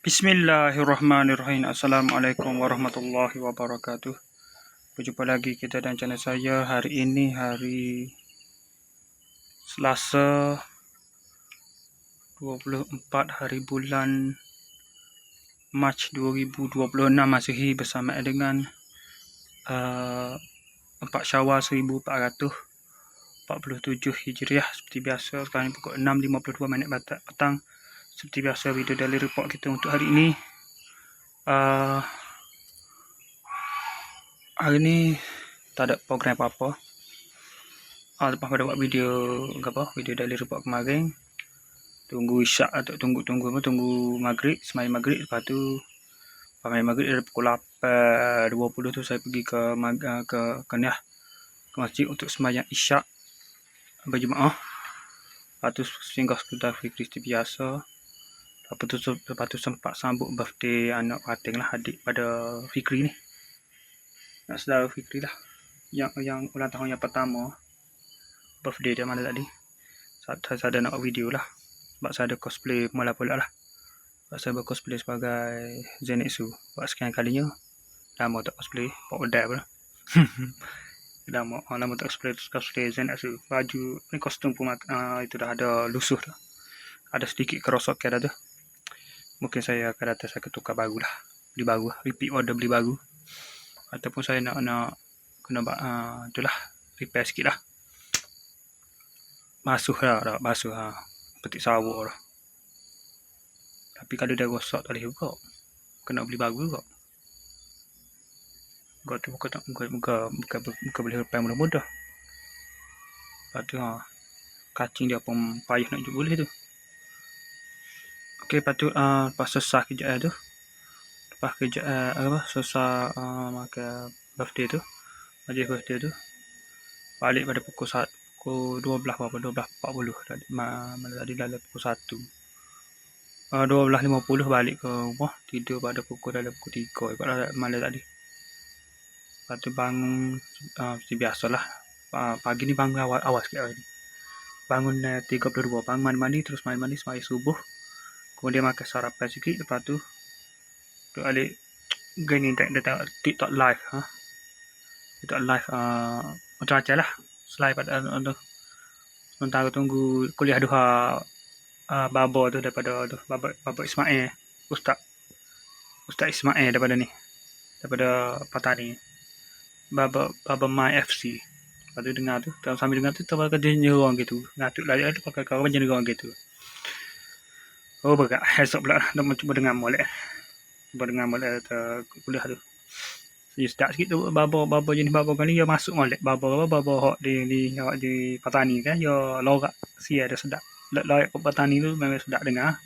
Bismillahirrahmanirrahim. Assalamualaikum warahmatullahi wabarakatuh. Berjumpa lagi kita dan channel saya. Hari ini hari Selasa 24 hari bulan Mac 2026 Masihi bersama dengan 4 Syawal 1447 Hijriah. Seperti biasa sekarang pukul 6.52 petang. Seperti biasa video daily report kita untuk hari ini. Hari ni tak ada program apa-apa. Lepas pada buat video video daily report kemarin, tunggu isyak atau tunggu maghrib, sembahyang maghrib. Lepas tu sembahyang maghrib dari pukul 8.20 tu saya pergi ke masjid untuk sembahyang isyak berjemaah. Lepas tu singgah sekedar fikri biasa. Lepas tu sempat sambut birthday anak pating lah, adik pada Fikri ni. Nak saudara Fikri lah. Yang ulang tahun yang pertama. Birthday dia mana tadi. Saya ada nak video lah. Sebab saya ada cosplay pula lah. Sebab saya bercosplay sebagai Zenitsu. Buat sekian kalinya. Lama tak cosplay. Pak Odai pula. lama tak cosplay Zenitsu. Baju ni kostum pun itu dah ada lusuh dah. Ada sedikit kerosakan dah tu. Mungkin saya akan datang saya tukar baru lah. Beli baru lah. Repeat order beli baru. Ataupun saya nak kena itulah. Repair sikit lah. Basuh lah. Petik sawah lah. Tapi kalau dah rosak tak boleh juga. Kena beli baru juga. Kau tu bukan boleh repair mudah-mudah. Lepas tu kacing dia pun payah nak jual boleh tu. Okey, lepas tu lepas selesai kerjaan tu. Lepas kerjaan selesai makan birthday tu. Majlis birthday tu. Balik pada pukul 12 tadi. Mana tadi dalam pukul 1. 12.50 balik ke rumah. Tidur pada pukul 3 ikut malam tadi. Lepas tu bangun seperti biasalah. Pagi ni bangun awal sikit hari ni. Bangun 3.22. Bangun mandi terus mandi sembahyang subuh. Kemudian makan sarapan sikit. Lepas tu balik gini tengok TikTok live. TikTok live macam-macam lah. Selain pada sementara tunggu kuliah duha Baba tu daripada Baba Ismail. Ustaz Ismail daripada Patani. Baba My FC. Lepas tu dengar tu. Sambil dengar tu dia nyerang gitu. Ngatuk lagi tu pakai kawan nyerang gitu. Oh berat. Esok pula nak cuba dengar molek. Kuliah tu. Dia start sikit tu baba jenis baba kali dia masuk molek. Baba hok di Patani kan. Dia lorak sia dia sedap. Lorak Patani tu memang sedap dengar.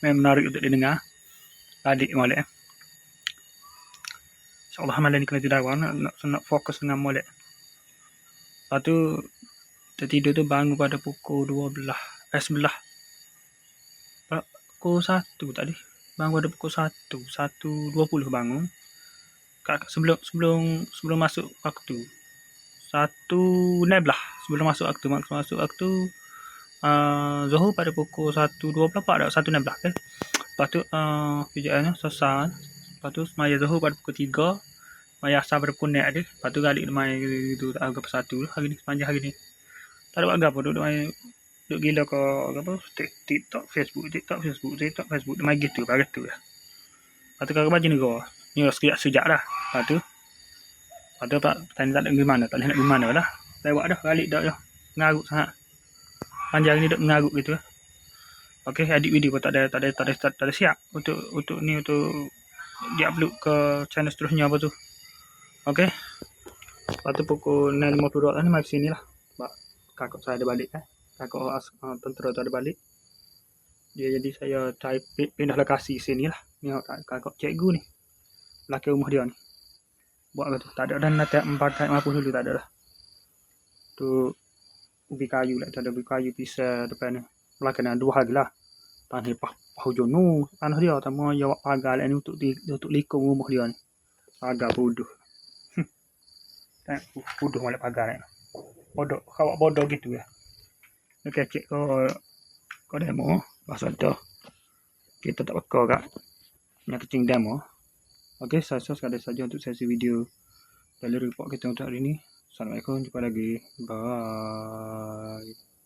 Memang menarik untuk didengar. Adik molek. InsyaAllah malam ni kena tidur nak fokus dengan molek. Lepas tu tertidur tu bangun pada pukul 11. Pukul 1 tadi. Bangun pada pukul 1.20 bangun. Sebelum masuk waktu. 1.16 sebelum masuk waktu. Zuhur pada pukul 1.24 1.16 kan. Lepas tu kerjaannya selesai. Lepas tu semaya Zuhur pada pukul 3. Semaya asar pada pukul 6 tadi. Lepas tu balik main itu agak persatu hari ni, sepanjang hari ni. Tak ada buat apa, duduk gila ke TikTok, Facebook, dia main gitu lah. Lepas tu kakak baju negara. Ni sejak dah. Lepas tu tanya tak nak pergi mana, tak boleh nak pergi mana lah. Lewat dah, balik dah je. Mengarut sangat. Panjang ni duk mengarut gitu lah. Okey, edit video pun tak ada siap untuk di-upload ke channel seterusnya apa tu. Okey. Lepas tu pukul 6.52 ni mari sini lah. Sebab kakak saya ada balik kan. Kakak tentera tu ada balik. Jadi saya pindah lokasi sini lah. Ni kakak cikgu ni. Laki rumah dia ni. Buat apa tu. Tak ada dah nak pakai mampu dulu tak ada dah. Tu ubi kayu lah. Tu ada ubi kayu pisau depan ni. Belakang ni 2 hari lah. Tanah hujung nu. Tanah dia. Tama jawab pagar lah ni untuk likung rumah dia ni. Pagar bodoh. Bodoh malah pagar ni. Bodoh. Kawak bodoh gitu ya. Ni kecek kau demo. Pasal tu. Kita tak peka kak. yang kecing dam oh. Okey, saya rasa sekadar saja untuk sesi video daily report kita untuk hari ini. Assalamualaikum, jumpa lagi. Bye.